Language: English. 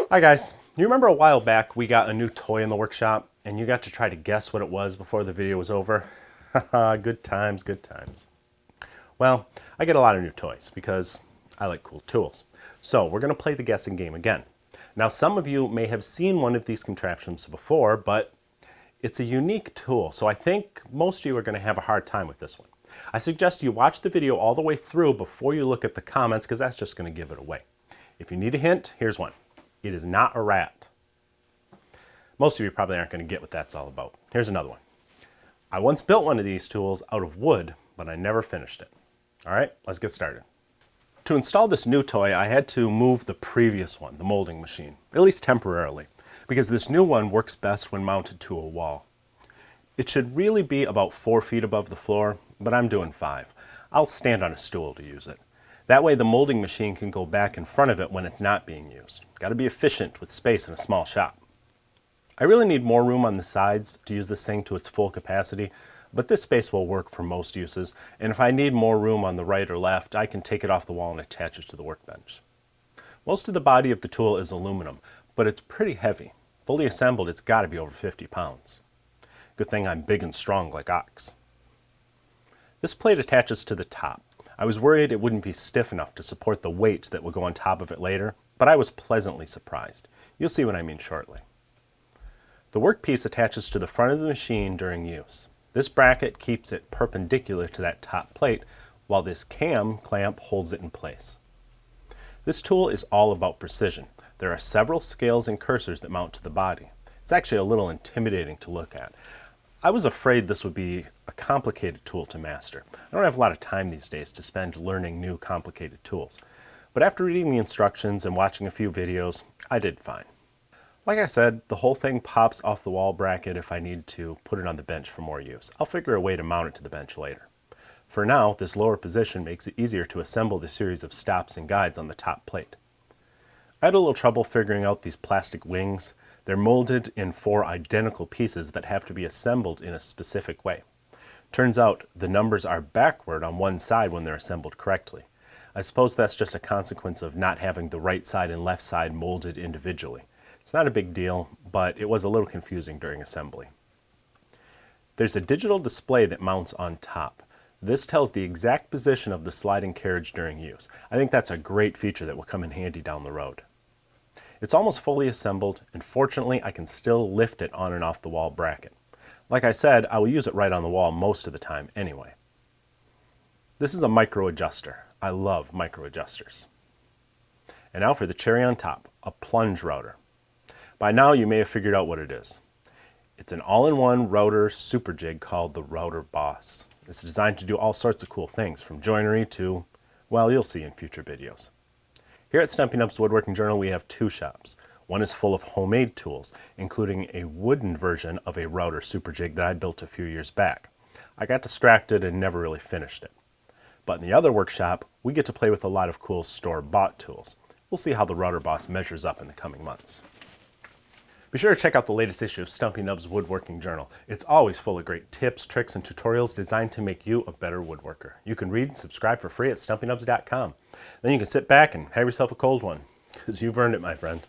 Hi guys, you remember a while back we got a new toy in the workshop and you got to try to guess what it was before the video was over? Haha, good times, good times. Well, I get a lot of new toys because I like cool tools. So we're going to play the guessing game again. Now some of you may have seen one of these contraptions before, but it's a unique tool, so I think most of you are going to have a hard time with this one. I suggest you watch the video all the way through before you look at the comments because that's just going to give it away. If you need a hint, here's one. It is not a rat. Most of you probably aren't going to get what that's all about. Here's another one. I once built one of these tools out of wood, but I never finished it. All right, let's get started. To install this new toy, I had to move the previous one, the molding machine, at least temporarily, because this new one works best when mounted to a wall. It should really be about 4 feet above the floor, but I'm doing 5. I'll stand on a stool to use it. That way the molding machine can go back in front of it when it's not being used. Got to be efficient with space in a small shop. I really need more room on the sides to use this thing to its full capacity, but this space will work for most uses, and if I need more room on the right or left, I can take it off the wall and attach it to the workbench. Most of the body of the tool is aluminum, but it's pretty heavy. Fully assembled, it's got to be over 50 pounds. Good thing I'm big and strong like ox. This plate attaches to the top. I was worried it wouldn't be stiff enough to support the weight that will go on top of it later, but I was pleasantly surprised. You'll see what I mean shortly. The workpiece attaches to the front of the machine during use. This bracket keeps it perpendicular to that top plate, while this cam clamp holds it in place. This tool is all about precision. There are several scales and cursors that mount to the body. It's actually a little intimidating to look at. I was afraid this would be a complicated tool to master. I don't have a lot of time these days to spend learning new complicated tools. But after reading the instructions and watching a few videos, I did fine. Like I said, the whole thing pops off the wall bracket if I need to put it on the bench for more use. I'll figure a way to mount it to the bench later. For now, this lower position makes it easier to assemble the series of stops and guides on the top plate. I had a little trouble figuring out these plastic wings. They're molded in 4 identical pieces that have to be assembled in a specific way. Turns out the numbers are backward on one side when they're assembled correctly. I suppose that's just a consequence of not having the right side and left side molded individually. It's not a big deal, but it was a little confusing during assembly. There's a digital display that mounts on top. This tells the exact position of the sliding carriage during use. I think that's a great feature that will come in handy down the road. It's almost fully assembled, and fortunately I can still lift it on and off the wall bracket. Like I said, I will use it right on the wall most of the time anyway. This is a micro adjuster. I love micro adjusters. And now for the cherry on top, a plunge router. By now you may have figured out what it is. It's an all-in-one router super jig called the Router Boss. It's designed to do all sorts of cool things, from joinery to, well, you'll see in future videos. Here at Stumpy Nubs Woodworking Journal we have 2 shops. One is full of homemade tools, including a wooden version of a router super jig that I built a few years back. I got distracted and never really finished it. But in the other workshop, we get to play with a lot of cool store-bought tools. We'll see how the Router Boss measures up in the coming months. Be sure to check out the latest issue of Stumpy Nubs Woodworking Journal. It's always full of great tips, tricks, and tutorials designed to make you a better woodworker. You can read and subscribe for free at stumpynubs.com. Then you can sit back and have yourself a cold one, because you've earned it, my friend.